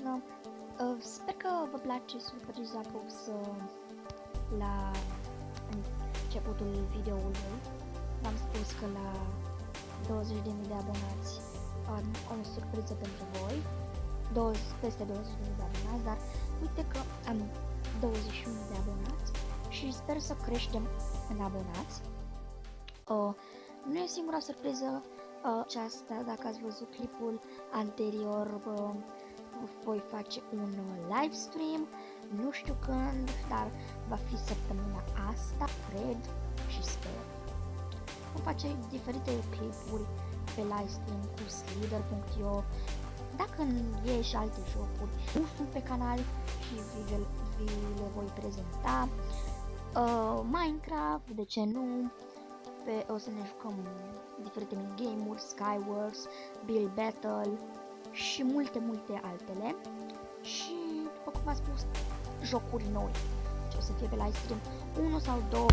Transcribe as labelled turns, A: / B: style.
A: sună. Sper că vă place surpriza pusă la începutul videoului. V-am spus că la 20.000 de abonați am o surpriză pentru voi. Peste 20.000 de abonați, dar uite că am 21 de abonați și sper să creștem în abonați. Nu e singura surpriză aceasta. Dacă ați văzut clipul anterior, voi face un live stream, nu știu când, dar va fi săptămâna asta, cred și sper. Vom face diferite clipuri pe live stream cu Slither.io. Dacă e și alte jocuri, nu sunt pe canal și vi le voi prezenta. Minecraft, de ce nu? O să ne jucăm diferite minigame-uri, Skywars, Build Battle și multe altele. Și după cum v-am spus, jocuri noi. Deci o să fie pe live stream 1 sau 2